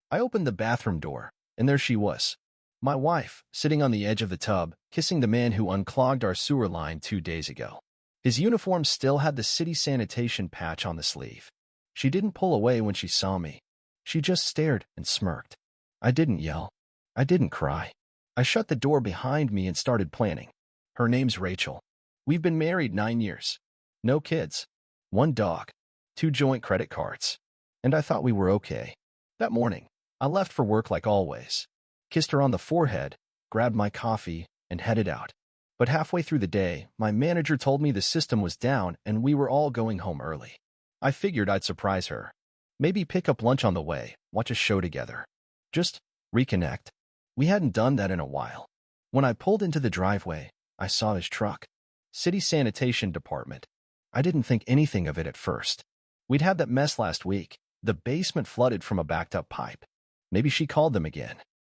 I opened the bathroom door, and there she was. My wife, sitting on the edge of the tub, kissing the man who unclogged our sewer line 2 days ago. His uniform still had the city sanitation patch on the sleeve. She didn't pull away when she saw me. She just stared and smirked. I didn't yell. I didn't cry. I shut the door behind me and started planning. Her name's Rachel. We've been married 9 years. No kids. 1 dog. 2 joint credit cards. And I thought we were okay. That morning, I left for work like always. Kissed her on the forehead, grabbed my coffee, and headed out. But halfway through the day, my manager told me the system was down and we were all going home early. I figured I'd surprise her. Maybe pick up lunch on the way, watch a show together. Just reconnect. We hadn't done that in a while. When I pulled into the driveway, I saw his truck. City Sanitation Department. I didn't think anything of it at first. We'd had that mess last week. The basement flooded from a backed-up pipe. Maybe she called them again.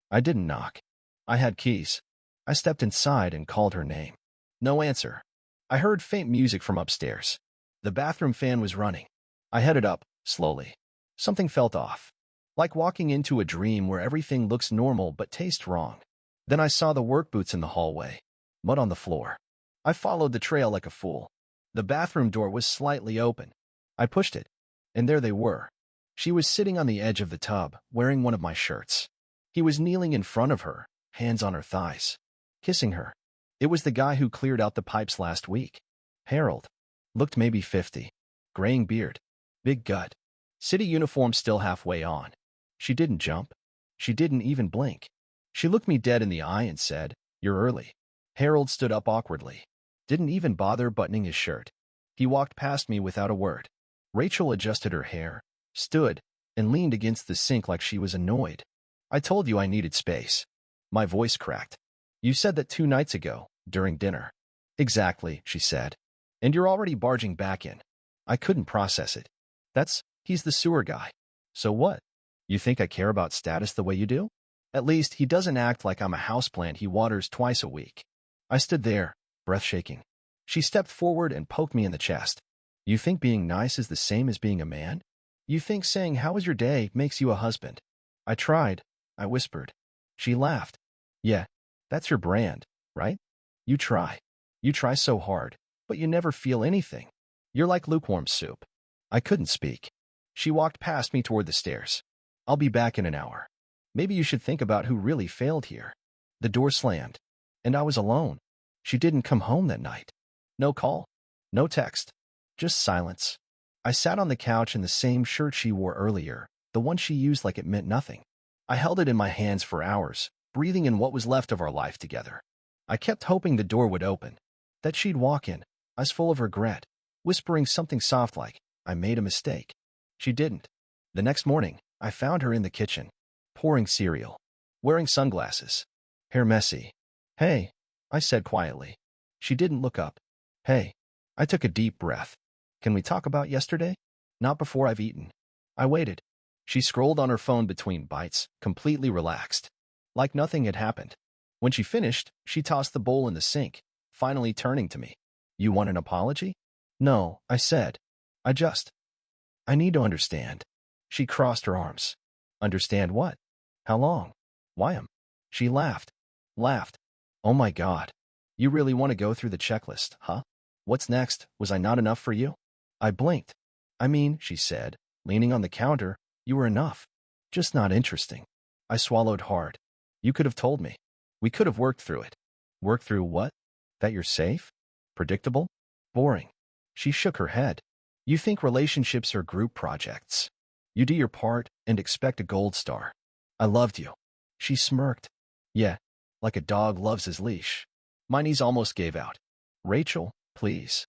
I didn't knock. I had keys. I stepped inside and called her name. No answer. I heard faint music from upstairs. The bathroom fan was running. I headed up, slowly. Something felt off. Like walking into a dream where everything looks normal but tastes wrong. Then I saw the work boots in the hallway. Mud on the floor. I followed the trail like a fool. The bathroom door was slightly open. I pushed it. And there they were. She was sitting on the edge of the tub, wearing one of my shirts. He was kneeling in front of her, hands on her thighs, kissing her. It was the guy who cleared out the pipes last week. Harold. Looked maybe 50. Graying beard. Big gut. City uniform still halfway on. She didn't jump. She didn't even blink. She looked me dead in the eye and said, "You're early." Harold stood up awkwardly. Didn't even bother buttoning his shirt. He walked past me without a word. Rachel adjusted her hair, stood, and leaned against the sink like she was annoyed. "I told you I needed space." My voice cracked. "You said that 2 nights ago, during dinner." "Exactly," she said. "And you're already barging back in." I couldn't process it. He's the sewer guy. So what? You think I care about status the way you do? At least he doesn't act like I'm a houseplant he waters twice a week. I stood there, breath shaking. She stepped forward and poked me in the chest. "You think being nice is the same as being a man? You think saying 'How was your day' makes you a husband?" I tried. I whispered. She laughed. "Yeah, that's your brand, right? You try. You try so hard, but you never feel anything. You're like lukewarm soup." I couldn't speak. She walked past me toward the stairs. "I'll be back in an hour. Maybe you should think about who really failed here." The door slammed, and I was alone. She didn't come home that night. No call. No text. Just silence. I sat on the couch in the same shirt she wore earlier, the one she used like it meant nothing. I held it in my hands for hours, breathing in what was left of our life together. I kept hoping the door would open, that she'd walk in, eyes full of regret, whispering something soft like, "I made a mistake." She didn't. The next morning, I found her in the kitchen, pouring cereal, wearing sunglasses, hair messy. "Hey," I said quietly. She didn't look up. "Hey." I took a deep breath. "Can we talk about yesterday?" "Not before I've eaten." I waited. She scrolled on her phone between bites, completely relaxed, like nothing had happened. When she finished, she tossed the bowl in the sink, finally turning to me. "You want an apology?" "No," I said. I need to understand." She crossed her arms. "Understand what? How long? Why am?" She laughed. "Oh my God. You really want to go through the checklist, huh? What's next? Was I not enough for you?" I blinked. "I mean," she said, leaning on the counter, "you were enough. Just not interesting." I swallowed hard. "You could have told me. We could have worked through it." "Worked through what? That you're safe? Predictable? Boring." She shook her head. "You think relationships are group projects. You do your part and expect a gold star. I loved you." She smirked. "Yeah, like a dog loves his leash." My knees almost gave out. "Rachel, please."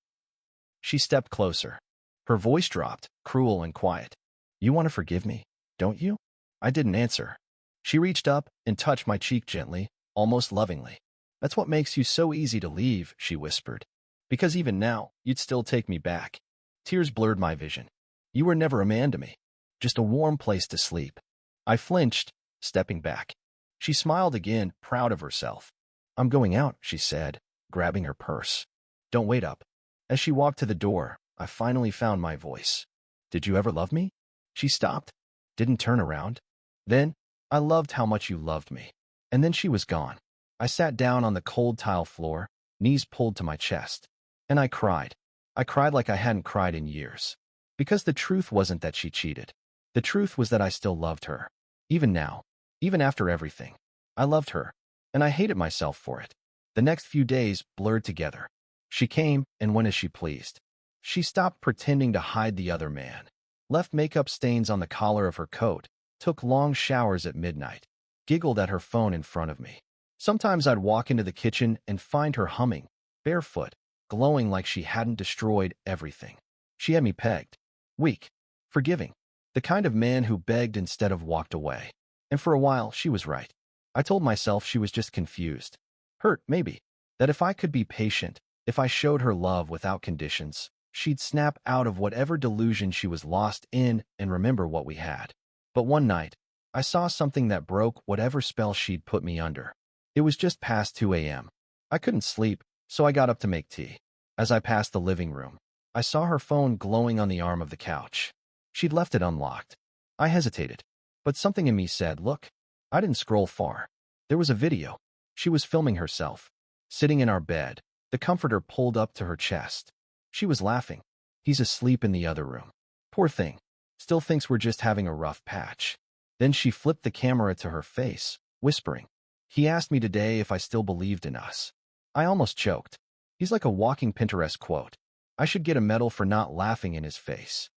She stepped closer. Her voice dropped, cruel and quiet. "You want to forgive me, don't you?" I didn't answer. She reached up and touched my cheek gently, almost lovingly. "That's what makes you so easy to leave," she whispered. "Because even now, you'd still take me back." Tears blurred my vision. "You were never a man to me. Just a warm place to sleep." I flinched, stepping back. She smiled again, proud of herself. "I'm going out," she said, grabbing her purse. "Don't wait up." As she walked to the door, I finally found my voice. "Did you ever love me?" She stopped, didn't turn around. Then, I loved how much you loved me. And then she was gone. I sat down on the cold tile floor, knees pulled to my chest. And I cried. I cried like I hadn't cried in years. Because the truth wasn't that she cheated. The truth was that I still loved her. Even now. Even after everything. I loved her. And I hated myself for it. The next few days blurred together. She came and went as she pleased. She stopped pretending to hide the other man. Left makeup stains on the collar of her coat. Took long showers at midnight. Giggled at her phone in front of me. Sometimes I'd walk into the kitchen and find her humming, barefoot, glowing like she hadn't destroyed everything. She had me pegged. Weak. Forgiving. The kind of man who begged instead of walked away. And for a while, she was right. I told myself she was just confused. Hurt, maybe. That if I could be patient, if I showed her love without conditions, she'd snap out of whatever delusion she was lost in and remember what we had. But one night, I saw something that broke whatever spell she'd put me under. It was just past 2 a.m. I couldn't sleep, so I got up to make tea. As I passed the living room, I saw her phone glowing on the arm of the couch. She'd left it unlocked. I hesitated, but something in me said, look. I didn't scroll far. There was a video. She was filming herself, sitting in our bed, the comforter pulled up to her chest. She was laughing. He's asleep in the other room. Poor thing. Still thinks we're just having a rough patch. Then she flipped the camera to her face, whispering. He asked me today if I still believed in us. I almost choked. He's like a walking Pinterest quote. I should get a medal for not laughing in his face.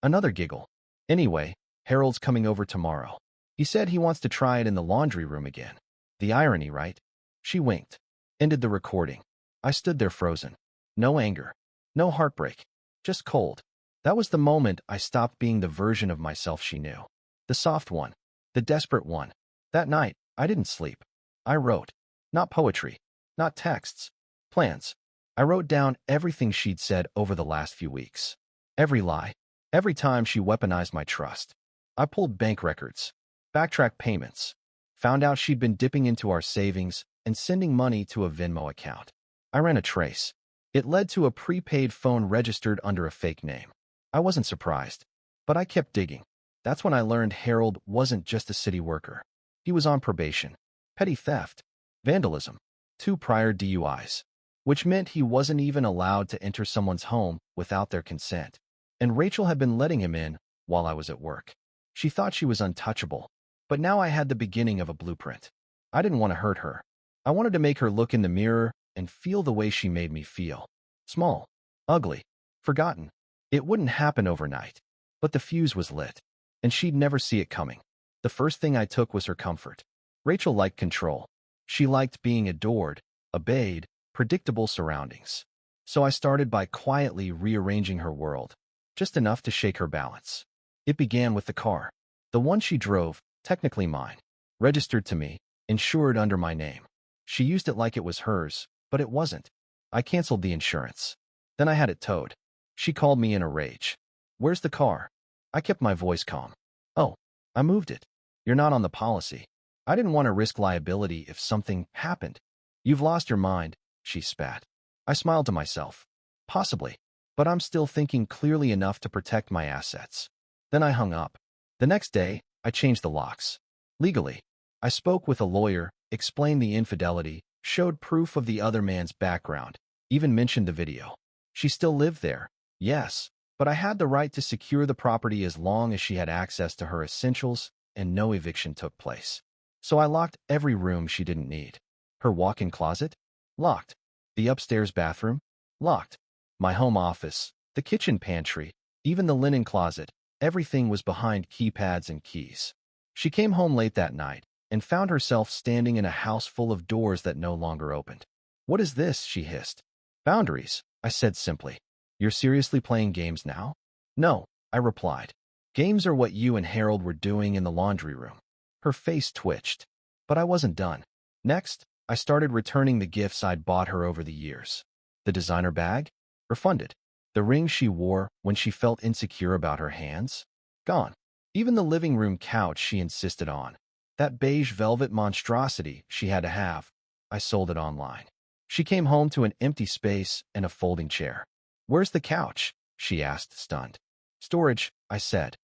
Another giggle. Anyway, Harold's coming over tomorrow. He said he wants to try it in the laundry room again. The irony, right? She winked. Ended the recording. I stood there frozen. No anger. No heartbreak. Just cold. That was the moment I stopped being the version of myself she knew. The soft one. The desperate one. That night, I didn't sleep. I wrote. Not poetry. Not texts. Plans. I wrote down everything she'd said over the last few weeks. Every lie. Every time she weaponized my trust. I pulled bank records. Backtracked payments. Found out she'd been dipping into our savings and sending money to a Venmo account. I ran a trace. It led to a prepaid phone registered under a fake name. I wasn't surprised, but I kept digging. That's when I learned Harold wasn't just a city worker. He was on probation. Petty theft. Vandalism. 2 prior DUIs. Which meant he wasn't even allowed to enter someone's home without their consent. And Rachel had been letting him in while I was at work. She thought she was untouchable. But now I had the beginning of a blueprint. I didn't want to hurt her. I wanted to make her look in the mirror and feel the way she made me feel. Small. Ugly. Forgotten. It wouldn't happen overnight. But the fuse was lit. And she'd never see it coming. The first thing I took was her comfort. Rachel liked control. She liked being adored, obeyed, predictable surroundings. So I started by quietly rearranging her world. Just enough to shake her balance. It began with the car. The one she drove, technically mine. Registered to me, insured under my name. She used it like it was hers, but it wasn't. I canceled the insurance. Then I had it towed. She called me in a rage. Where's the car? I kept my voice calm. Oh, I moved it. You're not on the policy. I didn't want to risk liability if something happened. You've lost your mind, she spat. I smiled to myself. Possibly. But I'm still thinking clearly enough to protect my assets. Then I hung up. The next day, I changed the locks. Legally. I spoke with a lawyer, explained the infidelity, showed proof of the other man's background, even mentioned the video. She still lived there, yes, but I had the right to secure the property as long as she had access to her essentials and no eviction took place. So I locked every room she didn't need. Her walk-in closet? Locked. The upstairs bathroom? Locked. My home office, the kitchen pantry, even the linen closet, everything was behind keypads and keys. She came home late that night and found herself standing in a house full of doors that no longer opened. What is this? She hissed. Boundaries, I said simply. You're seriously playing games now? No, I replied. Games are what you and Harold were doing in the laundry room. Her face twitched. But I wasn't done. Next, I started returning the gifts I'd bought her over the years. The designer bag? Refunded. The ring she wore when she felt insecure about her hands? Gone. Even the living room couch she insisted on. That beige velvet monstrosity she had to have. I sold it online. She came home to an empty space and a folding chair. Where's the couch? She asked, stunned. Storage, I said.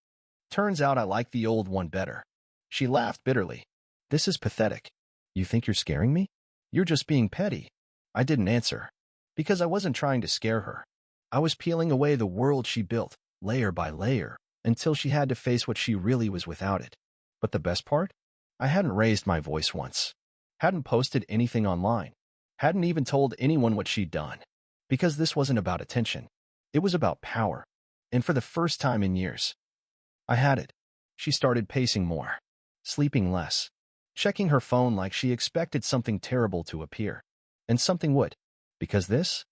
Turns out I like the old one better. She laughed bitterly. This is pathetic. You think you're scaring me? You're just being petty. I didn't answer. Because I wasn't trying to scare her. I was peeling away the world she built, layer by layer, until she had to face what she really was without it. But the best part? I hadn't raised my voice once. Hadn't posted anything online. Hadn't even told anyone what she'd done. Because this wasn't about attention. It was about power. And for the first time in years, I had it. She started pacing more. Sleeping less. Checking her phone like she expected something terrible to appear. And something would. Because this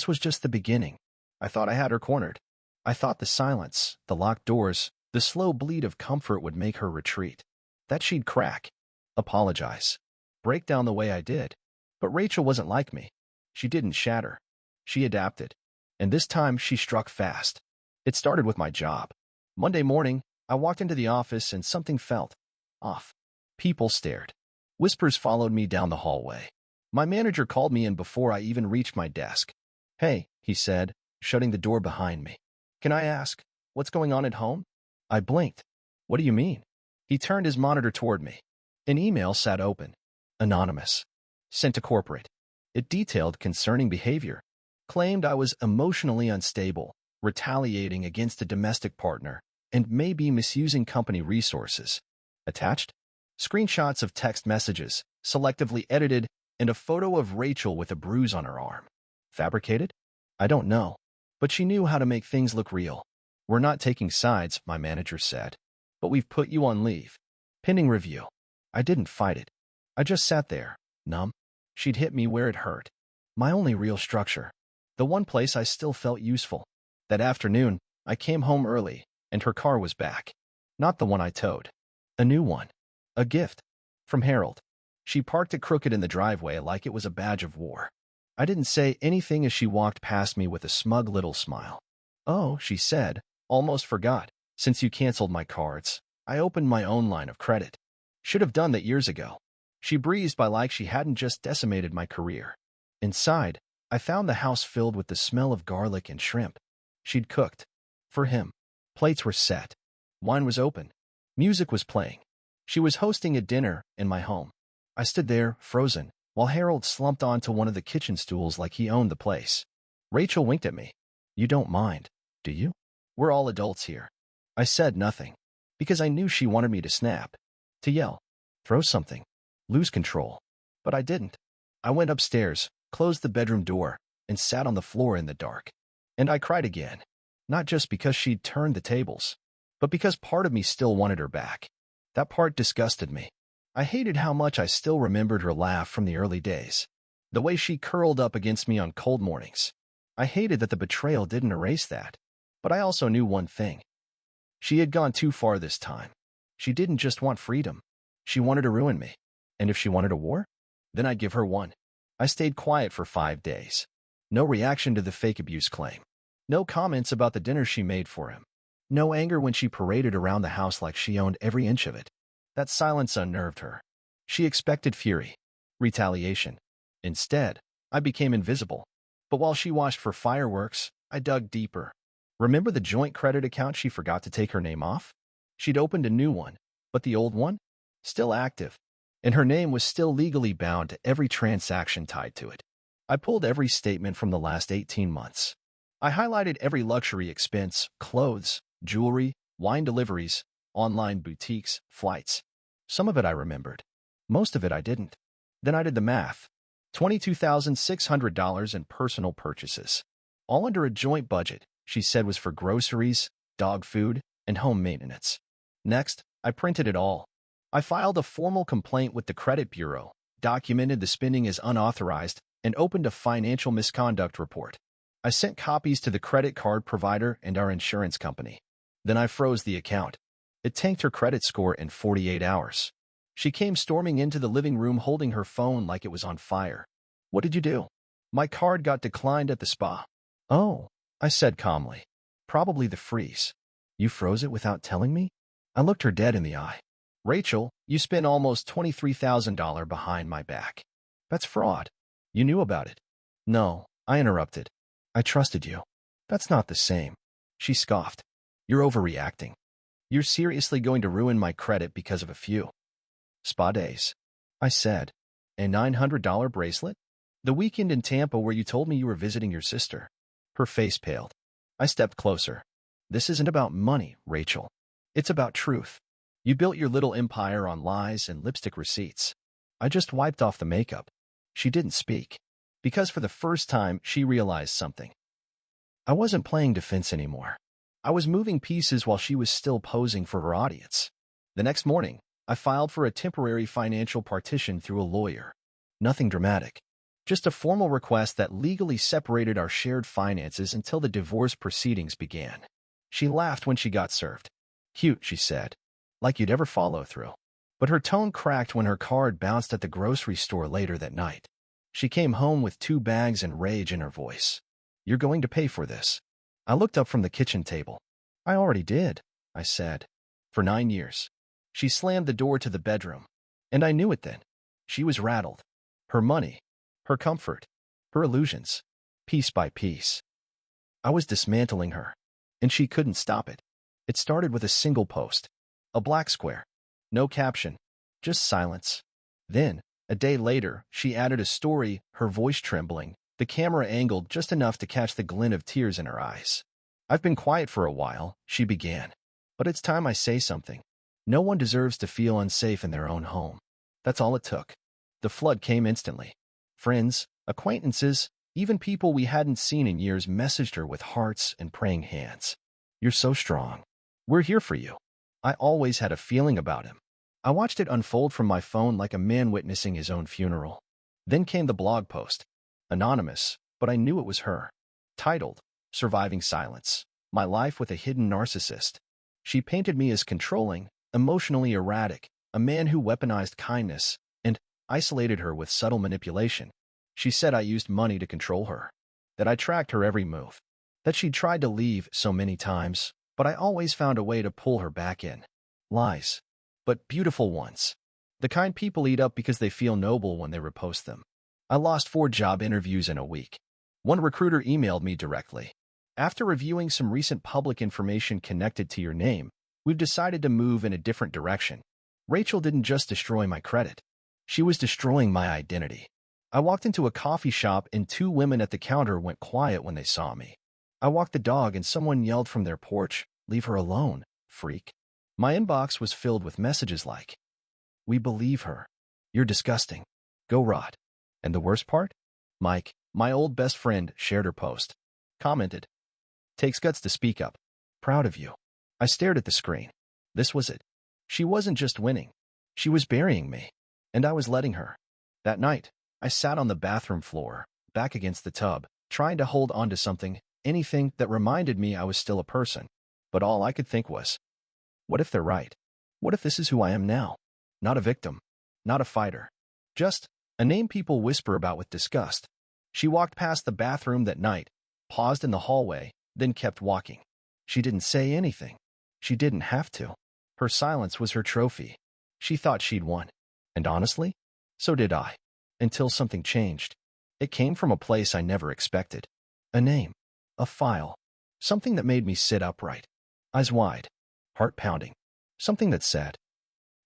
was just the beginning. I thought I had her cornered. I thought the silence, the locked doors, the slow bleed of comfort would make her retreat. That she'd crack. Apologize. Break down the way I did. But Rachel wasn't like me. She didn't shatter. She adapted. And this time she struck fast. It started with my job. Monday morning, I walked into the office and something felt off. People stared. Whispers followed me down the hallway. My manager called me in before I even reached my desk. Hey, he said, shutting the door behind me. Can I ask, what's going on at home? I blinked. What do you mean? He turned his monitor toward me. An email sat open. Anonymous. Sent to corporate. It detailed concerning behavior. Claimed I was emotionally unstable, retaliating against a domestic partner, and maybe misusing company resources. Attached? Screenshots of text messages, selectively edited, and a photo of Rachel with a bruise on her arm. Fabricated? I don't know. But she knew how to make things look real. We're not taking sides, my manager said. But we've put you on leave. Pending review. I didn't fight it. I just sat there, numb. She'd hit me where it hurt. My only real structure. The one place I still felt useful. That afternoon, I came home early, and her car was back. Not the one I towed. A new one. A gift. From Harold. She parked it crooked in the driveway like it was a badge of war. I didn't say anything as she walked past me with a smug little smile. Oh, she said, almost forgot. Since you canceled my cards, I opened my own line of credit. Should have done that years ago. She breezed by like she hadn't just decimated my career. Inside, I found the house filled with the smell of garlic and shrimp. She'd cooked. For him. Plates were set. Wine was open. Music was playing. She was hosting a dinner in my home. I stood there, frozen, while Harold slumped onto one of the kitchen stools like he owned the place. Rachel winked at me. You don't mind, do you? We're all adults here. I said nothing, because I knew she wanted me to snap, to yell, throw something, lose control. But I didn't. I went upstairs, closed the bedroom door, and sat on the floor in the dark. And I cried again, not just because she'd turned the tables, but because part of me still wanted her back. That part disgusted me. I hated how much I still remembered her laugh from the early days. The way she curled up against me on cold mornings. I hated that the betrayal didn't erase that. But I also knew one thing. She had gone too far this time. She didn't just want freedom. She wanted to ruin me. And if she wanted a war, then I'd give her one. I stayed quiet for 5 days. No reaction to the fake abuse claim. No comments about the dinner she made for him. No anger when she paraded around the house like she owned every inch of it. That silence unnerved her. She expected fury, retaliation. Instead, I became invisible. But while she watched for fireworks, I dug deeper. Remember the joint credit account she forgot to take her name off? She'd opened a new one, but the old one? Still active. And her name was still legally bound to every transaction tied to it. I pulled every statement from the last 18 months. I highlighted every luxury expense, clothes, jewelry, wine deliveries, online boutiques, flights. Some of it I remembered. Most of it I didn't. Then I did the math. $22,600 in personal purchases. All under a joint budget, she said was for groceries, dog food, and home maintenance. Next, I printed it all. I filed a formal complaint with the credit bureau, documented the spending as unauthorized, and opened a financial misconduct report. I sent copies to the credit card provider and our insurance company. Then I froze the account. It tanked her credit score in 48 hours. She came storming into the living room holding her phone like it was on fire. What did you do? My card got declined at the spa. Oh, I said calmly. Probably the freeze. You froze it without telling me? I looked her dead in the eye. Rachel, you spent almost $23,000 behind my back. That's fraud. You knew about it. No, I interrupted. I trusted you. That's not the same. She scoffed. You're overreacting. You're seriously going to ruin my credit because of a few spa days, I said. A $900 bracelet? The weekend in Tampa where you told me you were visiting your sister. Her face paled. I stepped closer. This isn't about money, Rachel. It's about truth. You built your little empire on lies and lipstick receipts. I just wiped off the makeup. She didn't speak, because for the first time she realized something. I wasn't playing defense anymore. I was moving pieces while she was still posing for her audience. The next morning, I filed for a temporary financial partition through a lawyer. Nothing dramatic. Just a formal request that legally separated our shared finances until the divorce proceedings began. She laughed when she got served. Cute, she said. Like you'd ever follow through. But her tone cracked when her card bounced at the grocery store later that night. She came home with 2 bags and rage in her voice. You're going to pay for this. I looked up from the kitchen table. I already did, I said. For 9 years. She slammed the door to the bedroom. And I knew it then. She was rattled. Her money. Her comfort. Her illusions. Piece by piece. I was dismantling her. And she couldn't stop it. It started with a single post. A black square. No caption. Just silence. Then, a day later, she added a story, her voice trembling, the camera angled just enough to catch the glint of tears in her eyes. I've been quiet for a while, she began. But it's time I say something. No one deserves to feel unsafe in their own home. That's all it took. The flood came instantly. Friends, acquaintances, even people we hadn't seen in years messaged her with hearts and praying hands. You're so strong. We're here for you. I always had a feeling about him. I watched it unfold from my phone like a man witnessing his own funeral. Then came the blog post. Anonymous, but I knew it was her. Titled, Surviving Silence. My Life with a Hidden Narcissist. She painted me as controlling, emotionally erratic, a man who weaponized kindness, and isolated her with subtle manipulation. She said I used money to control her. That I tracked her every move. That she'd tried to leave so many times, but I always found a way to pull her back in. Lies. But beautiful ones. The kind people eat up because they feel noble when they repost them. I lost 4 job interviews in a week. One recruiter emailed me directly. After reviewing some recent public information connected to your name, we've decided to move in a different direction. Rachel didn't just destroy my credit. She was destroying my identity. I walked into a coffee shop and 2 women at the counter went quiet when they saw me. I walked the dog and someone yelled from their porch, "Leave her alone, freak." My inbox was filled with messages like, "We believe her. You're disgusting. Go rot." And the worst part? Mike, my old best friend, shared her post. Commented, "Takes guts to speak up. Proud of you." I stared at the screen. This was it. She wasn't just winning. She was burying me. And I was letting her. That night, I sat on the bathroom floor, back against the tub, trying to hold on to something, anything that reminded me I was still a person. But all I could think was, what if they're right? What if this is who I am now? Not a victim. Not a fighter. Just a name people whisper about with disgust. She walked past the bathroom that night, paused in the hallway, then kept walking. She didn't say anything. She didn't have to. Her silence was her trophy. She thought she'd won. And honestly, so did I. Until something changed. It came from a place I never expected. A name. A file. Something that made me sit upright. Eyes wide. Heart pounding. Something that said.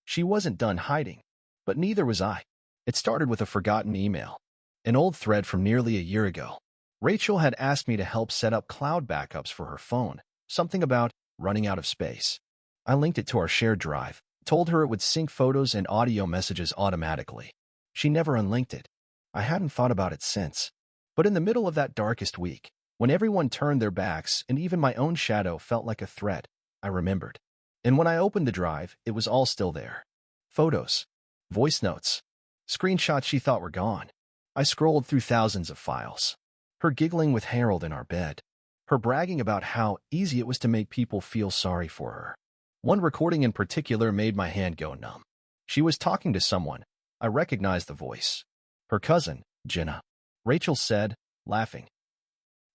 She wasn't done hiding. But neither was I. It started with a forgotten email. An old thread from nearly a year ago. Rachel had asked me to help set up cloud backups for her phone. Something about running out of space. I linked it to our shared drive, told her it would sync photos and audio messages automatically. She never unlinked it. I hadn't thought about it since. But in the middle of that darkest week, when everyone turned their backs and even my own shadow felt like a threat, I remembered. And when I opened the drive, it was all still there. Photos. Voice notes. Screenshots she thought were gone. I scrolled through thousands of files. Her giggling with Harold in our bed. Her bragging about how easy it was to make people feel sorry for her. One recording in particular made my hand go numb. She was talking to someone. I recognized the voice. Her cousin, Jenna. Rachel said, laughing.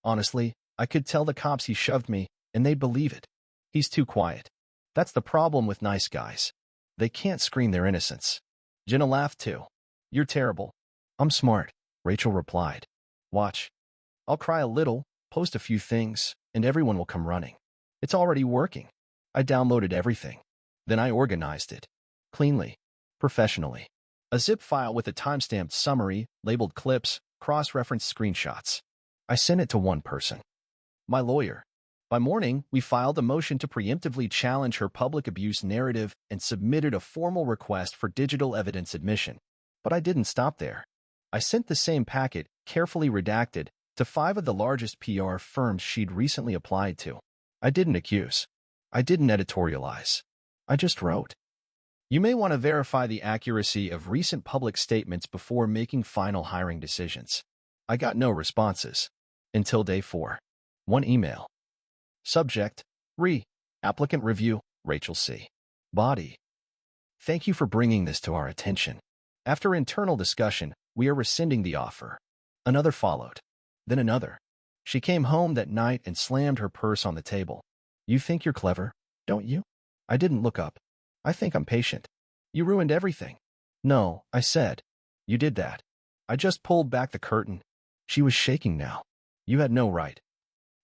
Honestly, I could tell the cops he shoved me, and they'd believe it. He's too quiet. That's the problem with nice guys. They can't screen their innocence. Jenna laughed too. You're terrible. I'm smart, Rachel replied. Watch. I'll cry a little, post a few things, and everyone will come running. It's already working. I downloaded everything. Then I organized it. Cleanly. Professionally. A zip file with a timestamped summary, labeled clips, cross-referenced screenshots. I sent it to one person. My lawyer. By morning, we filed a motion to preemptively challenge her public abuse narrative and submitted a formal request for digital evidence admission. But I didn't stop there. I sent the same packet, carefully redacted, to 5 of the largest PR firms she'd recently applied to. I didn't accuse. I didn't editorialize. I just wrote. You may want to verify the accuracy of recent public statements before making final hiring decisions. I got no responses. Until day 4. One email. Subject: Applicant review, Rachel C. Body: Thank you for bringing this to our attention. After internal discussion, we are rescinding the offer. Another followed. Then another. She came home that night and slammed her purse on the table. You think you're clever, don't you? I didn't look up. I think I'm patient. You ruined everything. No, I said. You did that. I just pulled back the curtain. She was shaking now. You had no right.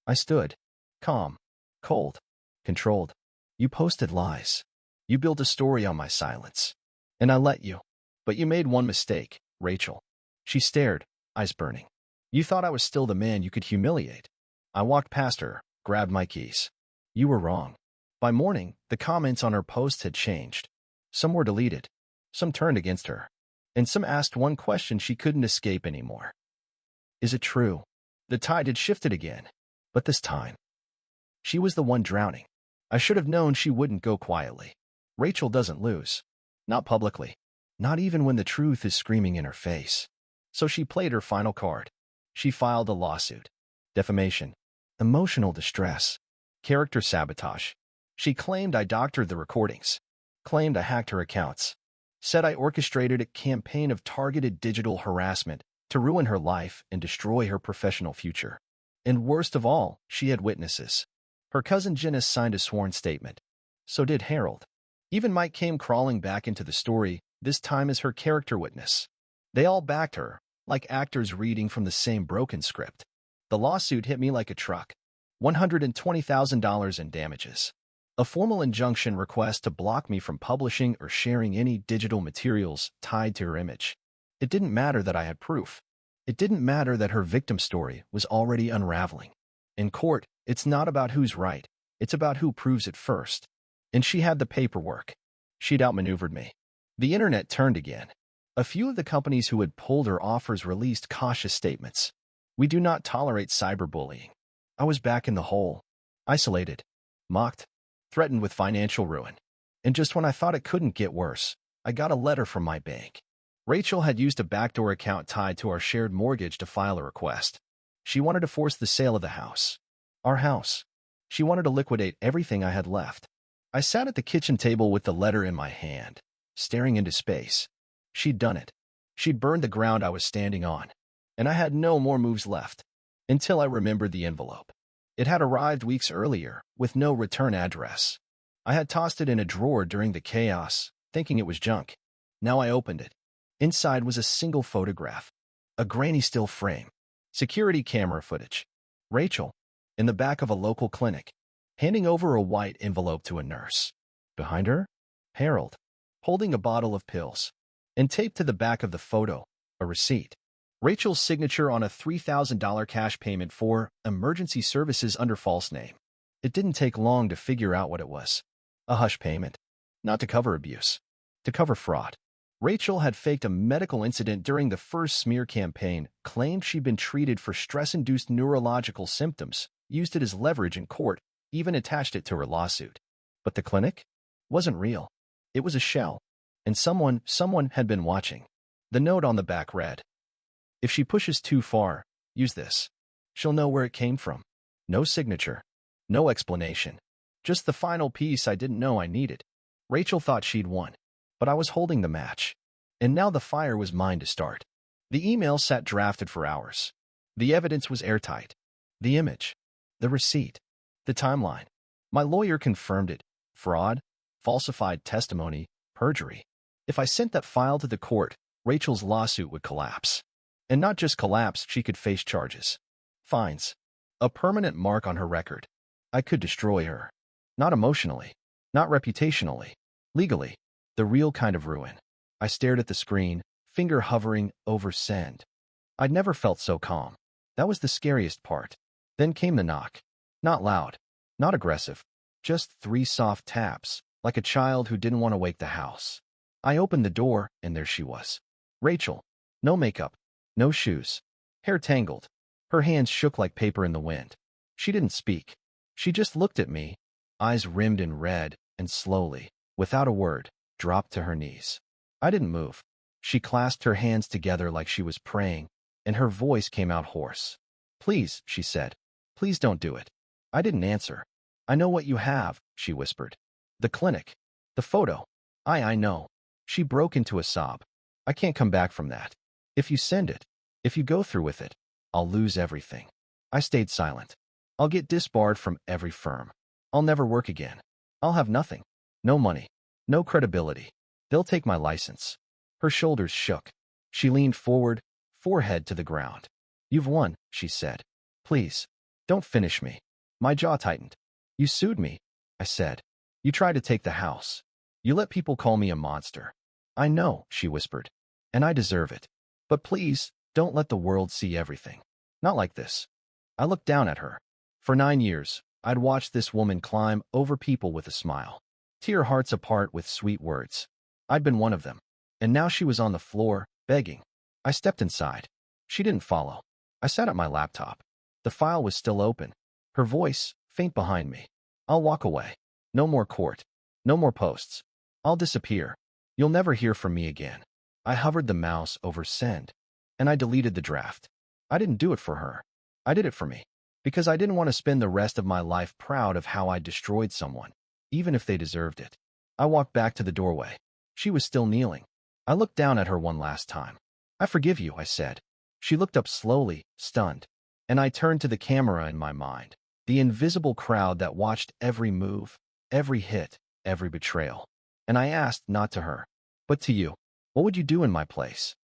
I stood. Calm. Cold. Controlled. You posted lies. You built a story on my silence. And I let you. But you made one mistake, Rachel. She stared, eyes burning. You thought I was still the man you could humiliate. I walked past her, grabbed my keys. You were wrong. By morning, the comments on her posts had changed. Some were deleted. Some turned against her. And some asked one question she couldn't escape anymore. Is it true? The tide had shifted again. But this time, she was the one drowning. I should have known she wouldn't go quietly. Rachel doesn't lose. Not publicly. Not even when the truth is screaming in her face. So she played her final card. She filed a lawsuit. Defamation. Emotional distress. Character sabotage. She claimed I doctored the recordings. Claimed I hacked her accounts. Said I orchestrated a campaign of targeted digital harassment to ruin her life and destroy her professional future. And worst of all, she had witnesses. Her cousin Janice signed a sworn statement. So did Harold. Even Mike came crawling back into the story, this time as her character witness. They all backed her, like actors reading from the same broken script. The lawsuit hit me like a truck. $120,000 in damages. A formal injunction request to block me from publishing or sharing any digital materials tied to her image. It didn't matter that I had proof. It didn't matter that her victim story was already unraveling. In court, it's not about who's right. It's about who proves it first. And she had the paperwork. She'd outmaneuvered me. The internet turned again. A few of the companies who had pulled her offers released cautious statements. We do not tolerate cyberbullying. I was back in the hole. Isolated. Mocked. Threatened with financial ruin. And just when I thought it couldn't get worse, I got a letter from my bank. Rachel had used a backdoor account tied to our shared mortgage to file a request. She wanted to force the sale of the house. Our house. She wanted to liquidate everything I had left. I sat at the kitchen table with the letter in my hand, staring into space. She'd done it. She'd burned the ground I was standing on. And I had no more moves left. Until I remembered the envelope. It had arrived weeks earlier, with no return address. I had tossed it in a drawer during the chaos, thinking it was junk. Now I opened it. Inside was a single photograph. A grainy still frame. Security camera footage. Rachel, in the back of a local clinic, handing over a white envelope to a nurse. Behind her, Harold, holding a bottle of pills. And taped to the back of the photo, a receipt. Rachel's signature on a $3,000 cash payment for emergency services under false name. It didn't take long to figure out what it was. A hush payment. Not to cover abuse. To cover fraud. Rachel had faked a medical incident during the first smear campaign, claimed she'd been treated for stress-induced neurological symptoms, used it as leverage in court, even attached it to her lawsuit. But the clinic wasn't real. It was a shell. And someone had been watching. The note on the back read, "If she pushes too far, use this. She'll know where it came from." No signature. No explanation. Just the final piece I didn't know I needed. Rachel thought she'd won. But I was holding the match. And now the fire was mine to start. The email sat drafted for hours. The evidence was airtight. The image. The receipt. The timeline. My lawyer confirmed it. Fraud. Falsified testimony. Perjury. If I sent that file to the court, Rachel's lawsuit would collapse. And not just collapse, she could face charges. Fines. A permanent mark on her record. I could destroy her. Not emotionally, Not reputationally. Legally. The real kind of ruin. I stared at the screen, finger hovering over send. I'd never felt so calm. That was the scariest part. Then came the knock. Not loud. Not aggressive. Just 3 soft taps, like a child who didn't want to wake the house. I opened the door, and there she was. Rachel. No makeup. No shoes. Hair tangled. Her hands shook like paper in the wind. She didn't speak. She just looked at me, eyes rimmed in red, and slowly, without a word, dropped to her knees. I didn't move. She clasped her hands together like she was praying, and her voice came out hoarse. "Please," she said. "Please don't do it." I didn't answer. "I know what you have," she whispered. "The clinic. The photo. I know." She broke into a sob. "I can't come back from that. If you send it, if you go through with it, I'll lose everything." I stayed silent. "I'll get disbarred from every firm. I'll never work again. I'll have nothing. No money. No credibility. They'll take my license." Her shoulders shook. She leaned forward, forehead to the ground. "You've won," she said. "Please, don't finish me." My jaw tightened. "You sued me," I said. "You tried to take the house. You let people call me a monster." "I know," she whispered, "and I deserve it. But please, don't let the world see everything. Not like this." I looked down at her. For 9 years, I'd watched this woman climb over people with a smile, tear hearts apart with sweet words. I'd been one of them. And now she was on the floor, begging. I stepped inside. She didn't follow. I sat at my laptop. The file was still open. Her voice, faint behind me. "I'll walk away. No more court. No more posts. I'll disappear. You'll never hear from me again." I hovered the mouse over send, and I deleted the draft. I didn't do it for her. I did it for me. Because I didn't want to spend the rest of my life proud of how I destroyed someone, even if they deserved it. I walked back to the doorway. She was still kneeling. I looked down at her one last time. "I forgive you," I said. She looked up slowly, stunned. And I turned to the camera in my mind. The invisible crowd that watched every move, every hit, every betrayal. And I asked not to her, but to you. What would you do in my place?